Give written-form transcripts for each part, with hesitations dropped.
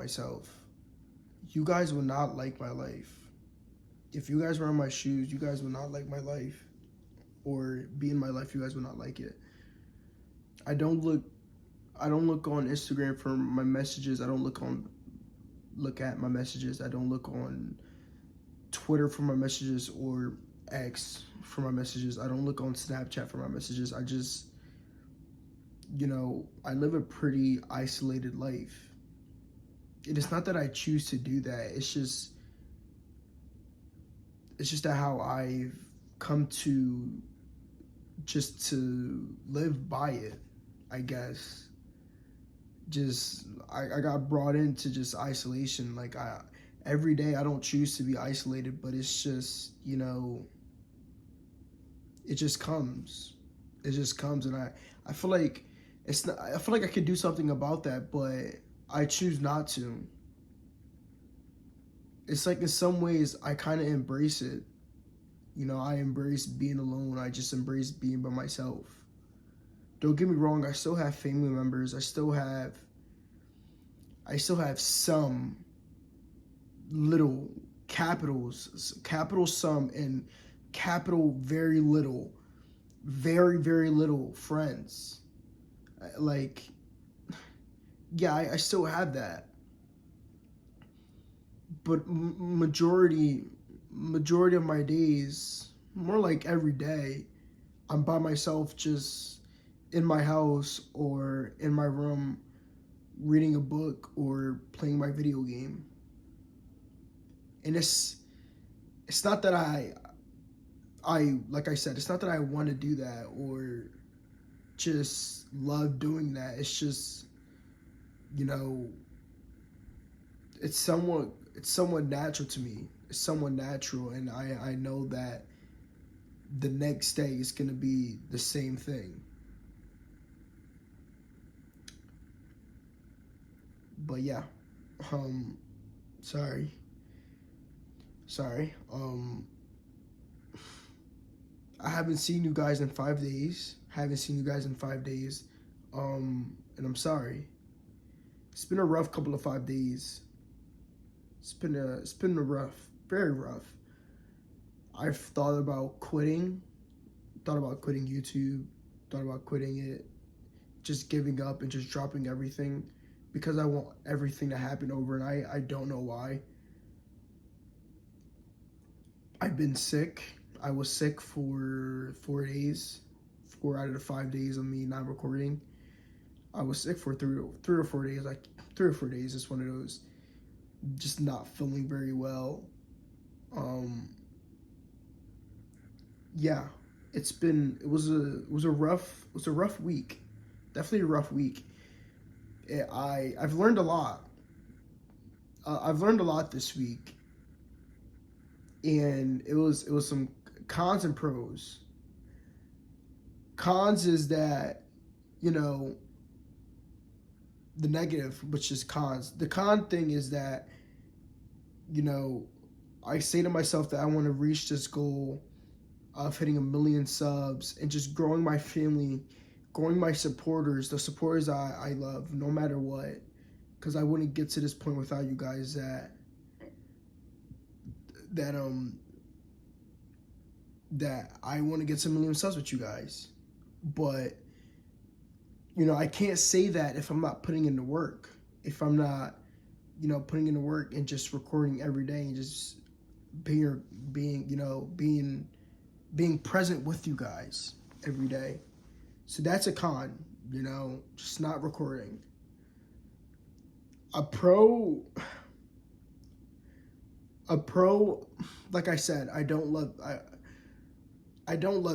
myself. You guys would not like my life. If you guys were in my shoes, you guys would not like my life. Or be in my life, you guys would not like it. I don't look on Instagram for my messages. I don't look at my messages. I don't look on Twitter for my messages or X for my messages. I don't look on Snapchat for my messages. I just, I live a pretty isolated life. It is not that I choose to do that. It's just that how I've come to just to live by it, I guess. Just I got brought into just isolation. Like every day I don't choose to be isolated, but it's just, it just comes. It just comes, and I feel like it's not. I feel like I could do something about that, but I choose not to. It's like in some ways I kind of embrace it. I embrace being alone. I just embrace being by myself. Don't get me wrong, I still have family members. I still have some little capital sum and capital very little friends. Like, yeah, I still have that. But majority of my days, more like every day, I'm by myself, just in my house or in my room, reading a book or playing my video game. And it's not that I like I said, it's not that I want to do that or just love doing that. It's just, it's somewhat natural to me. It's somewhat natural, and I know that the next day is going to be the same thing. But yeah, sorry. I haven't seen you guys in 5 days. And I'm sorry. It's been a rough couple of 5 days. It's been a rough, very rough. I've thought about quitting YouTube, thought about quitting it, just giving up and just dropping everything because I want everything to happen overnight. I don't know why. I've been sick. I was sick for 4 days, 4 out of the 5 days of me not recording. I was sick for three or 4 days, like 3 or 4 days. It's one of those, just not feeling very well. Yeah, it was a rough week. Definitely a rough week. I've learned a lot. I've learned a lot this week. And it was some cons and pros. Cons is that, the negative, which is cons. The con thing is that, I say to myself that I want to reach this goal of hitting 1 million subs and just growing my family, growing my supporters, the supporters I love, no matter what. Because I wouldn't get to this point without you guys that I want to get to 1 million subs with you guys. But, I can't say that if I'm not putting in the work. If I'm not, putting in the work and just recording every day and just being present with you guys every day. So that's a con, just not recording. A pro, like I said, I don't love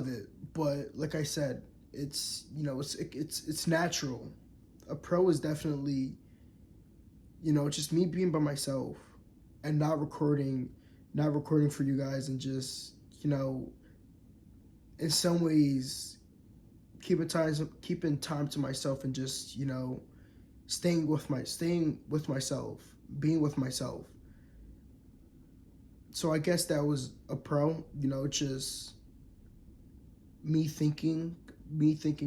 it, but like I said, it's natural. A pro is definitely, just me being by myself and not recording for you guys, and just, in some ways keeping time to myself, and just, staying with myself, being with myself. So I guess that was a pro, just me thinking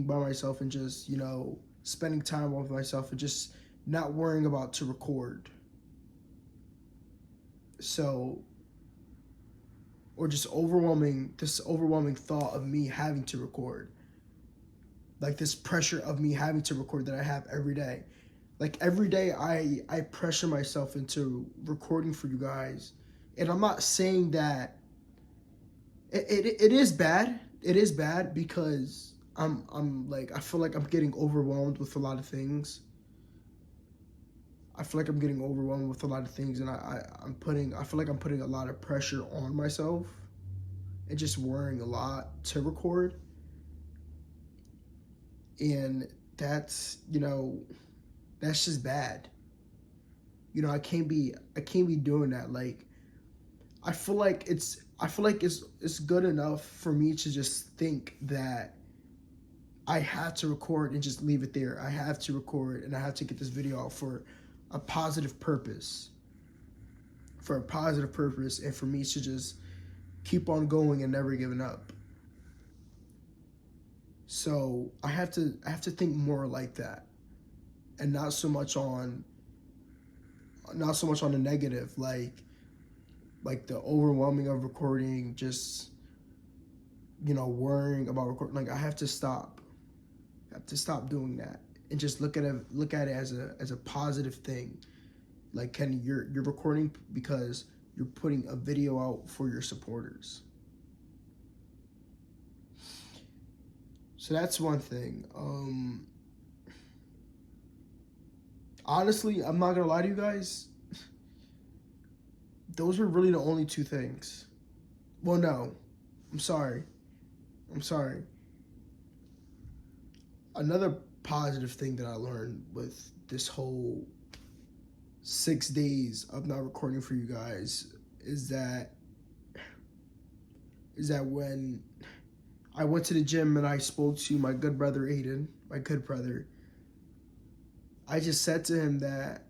by myself, and just, spending time with myself, and just not worrying about to record. So, or just this overwhelming thought of me having to record. Like this pressure of me having to record that I have every day. Like every day I pressure myself into recording for you guys. And I'm not saying that it is bad. It is bad because I'm like I feel like I'm getting overwhelmed with a lot of things. I feel like I'm getting overwhelmed with a lot of things, and I feel like I'm putting a lot of pressure on myself and just worrying a lot to record. And that's, that's just bad. I can't be doing that. Like I feel like it's good enough for me to just think that I have to record and just leave it there. I have to record and I have to get this video out for a positive purpose. For a positive purpose, and for me to just keep on going and never giving up. So I have to think more like that, and not so much on the negative, like the overwhelming of recording, just worrying about recording. Like I have to stop doing that and just look at it as a positive thing. Like, Kenny, you're recording because you're putting a video out for your supporters. So that's one thing. Honestly, I'm not gonna lie to you guys. Those were really the only two things. Well, no, I'm sorry. Another positive thing that I learned with this whole 6 days of not recording for you guys is that when I went to the gym and I spoke to my good brother Aiden, I just said to him that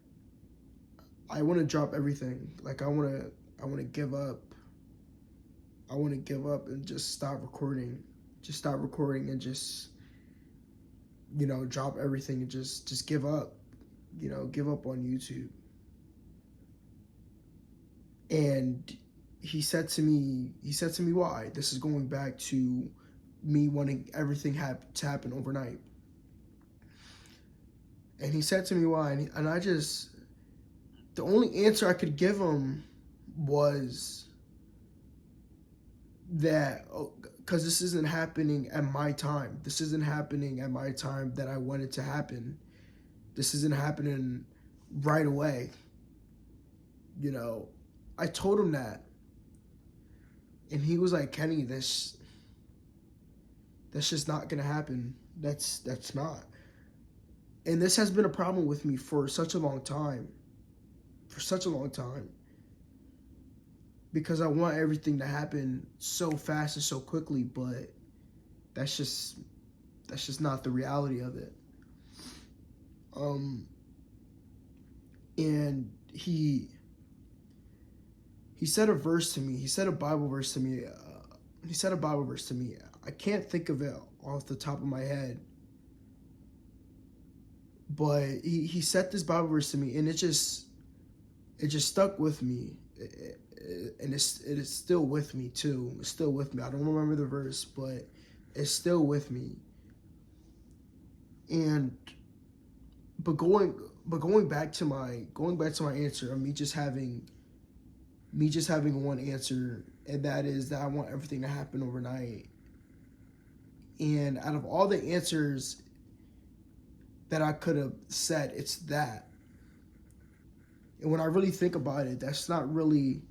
I want to drop everything. Like I want to give up. I want to give up and just stop recording. Just stop recording and just drop everything and just give up. Give up on YouTube. And he said to me why. This is going back to me wanting everything to happen overnight. And he said to me why, and I just, the only answer I could give him was that, because this isn't happening at my time. This isn't happening at my time that I want it to happen. This isn't happening right away. I told him that. And he was like, Kenny, that's just not gonna happen. That's not. And this has been a problem with me for such a long time. Because I want everything to happen so fast and so quickly, but that's just not the reality of it. And he said a verse to me. He said a Bible verse to me. I can't think of it off the top of my head. But he said this Bible verse to me, and it just stuck with me. And it is still with me too. It's still with me. I don't remember the verse, but it's still with me. But going back to my answer of me just having one answer, and that is that I want everything to happen overnight. And out of all the answers that I could have said, it's that. And when I really think about it, that's not really,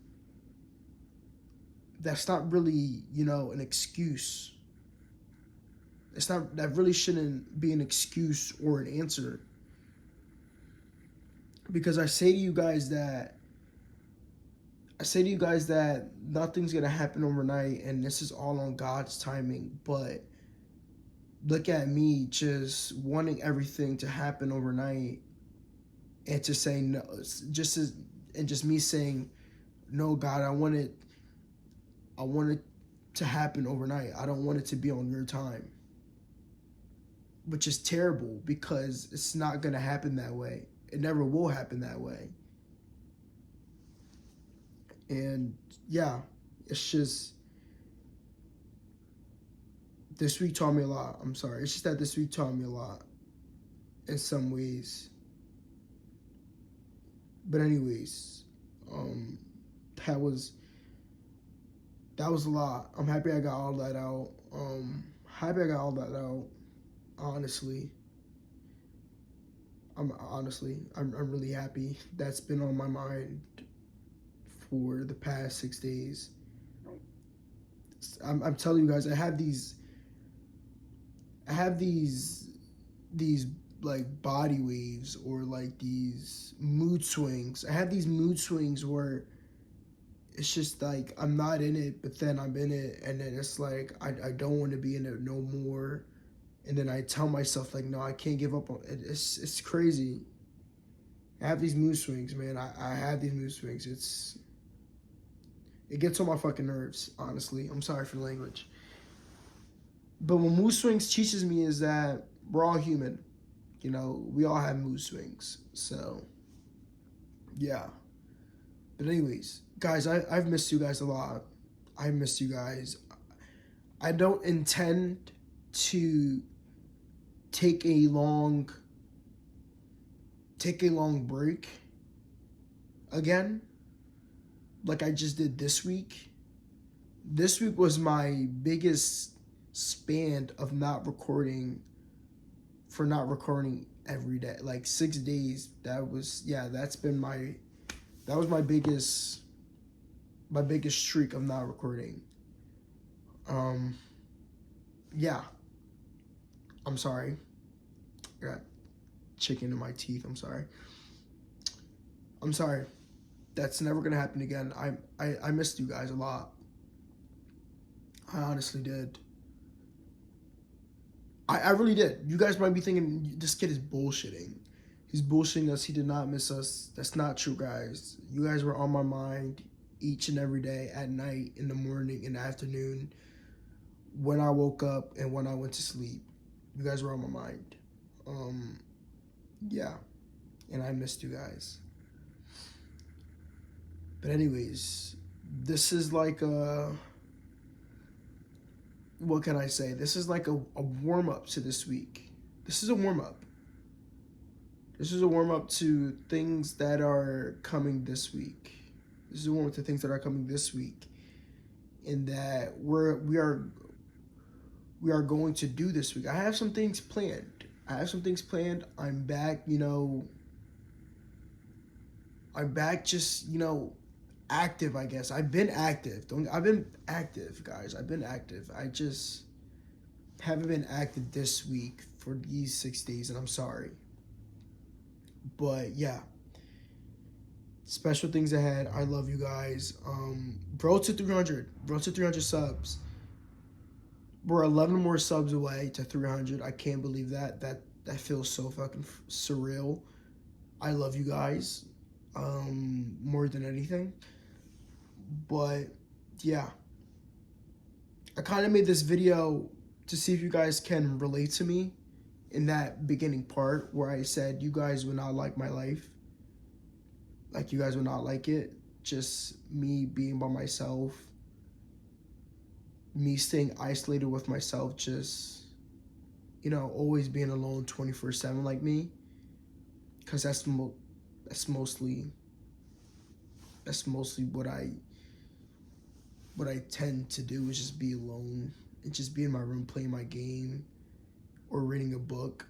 an excuse. That really shouldn't be an excuse or an answer. Because I say to you guys that nothing's going to happen overnight, and this is all on God's timing. But look at me just wanting everything to happen overnight, and to say no, just me saying, no, God, I want it to happen overnight. I don't want it to be on your time. Which is terrible, because it's not going to happen that way. It never will happen that way. And yeah, it's just this week taught me a lot. I'm sorry. It's just that this week taught me a lot in some ways. But anyways, um, that was that was a lot. I'm happy I got all that out. Happy I got all that out. Honestly, I'm really happy. That's been on my mind for the past 6 days. I'm telling you guys, I have these like body waves or like these mood swings. I have these mood swings where it's just like I'm not in it, but then I'm in it, and then it's like I don't want to be in it no more, and then I tell myself like no, I can't give up on it. It's crazy. I have these mood swings, man. I have these mood swings. It gets on my fucking nerves, honestly. I'm sorry for the language. But what mood swings teaches me is that we're all human. You know, we all have mood swings. So, yeah. But anyways, guys, I've missed you guys a lot. I missed you guys. I don't intend to take a long break again like I just did this week. This week was my biggest span of not recording every day. Like 6 days. That was my biggest streak of not recording. Yeah. I'm sorry. I got chicken in my teeth. I'm sorry. That's never gonna happen again. I missed you guys a lot. I honestly did. I really did. You guys might be thinking this kid is bullshitting. He's bullshitting us. He did not miss us. That's not true, guys. You guys were on my mind each and every day, at night, in the morning, in the afternoon, when I woke up and when I went to sleep. You guys were on my mind. Yeah. And I missed you guys. But anyways, this is like what can I say? This is like a warm-up to this week. This is a warm-up. This is a warm-up to things that are coming this week. This is a warm-up to things that are coming this week. And that we are going to do this week. I have some things planned. I'm back, I'm back just, active, I guess. I've been active. I've been active, guys. I've been active. I just haven't been active this week for these 6 days, and I'm sorry. But yeah, special things ahead. I love you guys. Bro to 300 subs. We're 11 more subs away to 300. I can't believe that. That feels so fucking surreal. I love you guys more than anything. But yeah, I kind of made this video to see if you guys can relate to me in that beginning part where I said you guys would not like my life. Like, you guys would not like it. Just me being by myself. Me staying isolated with myself. Just, always being alone 24/7 like me. Because that's mostly what I tend to do, is just be alone and just be in my room playing my game or reading a book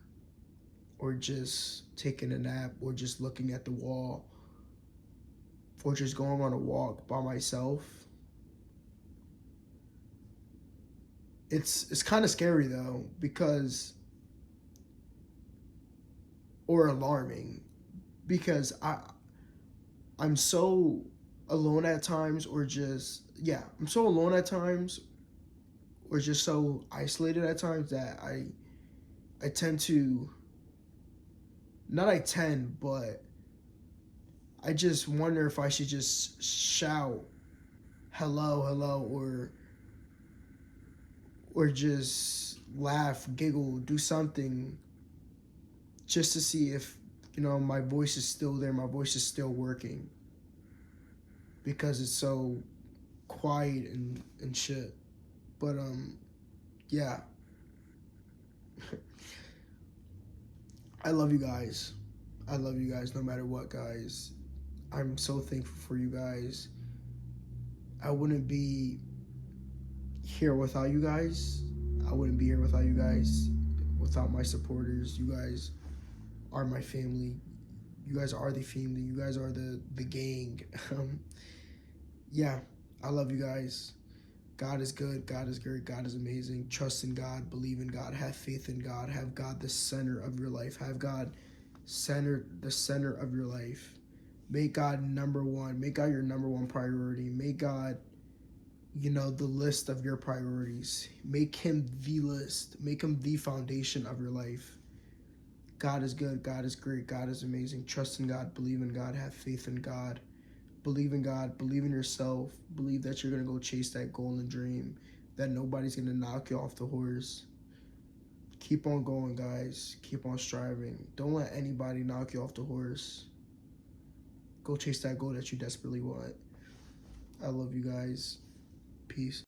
or just taking a nap or just looking at the wall or just going on a walk by myself. It's kind of scary though, or alarming, because I'm so alone at times, I'm so alone at times, or just so isolated at times that I tend to, but I just wonder if I should just shout hello, or just laugh, giggle, do something just to see if, my voice is still there, my voice is still working. because it's so quiet and shit. But yeah. I love you guys. I love you guys no matter what, guys. I'm so thankful for you guys. I wouldn't be here without you guys. I wouldn't be here without you guys, without my supporters. You guys are my family. You guys are the family. You guys are the gang. Yeah, I love you guys. God is good. God is great. God is amazing. Trust in God. Believe in God. Have faith in God. Have God the center of your life. Have God the center of your life. Make God number one. Make God your number one priority. Make God, the list of your priorities. Make him the list. Make him the foundation of your life. God is good. God is great. God is amazing. Trust in God. Believe in God. Have faith in God. Believe in God. Believe in yourself. Believe that you're going to go chase that golden dream. That nobody's going to knock you off the horse. Keep on going, guys. Keep on striving. Don't let anybody knock you off the horse. Go chase that goal that you desperately want. I love you guys. Peace.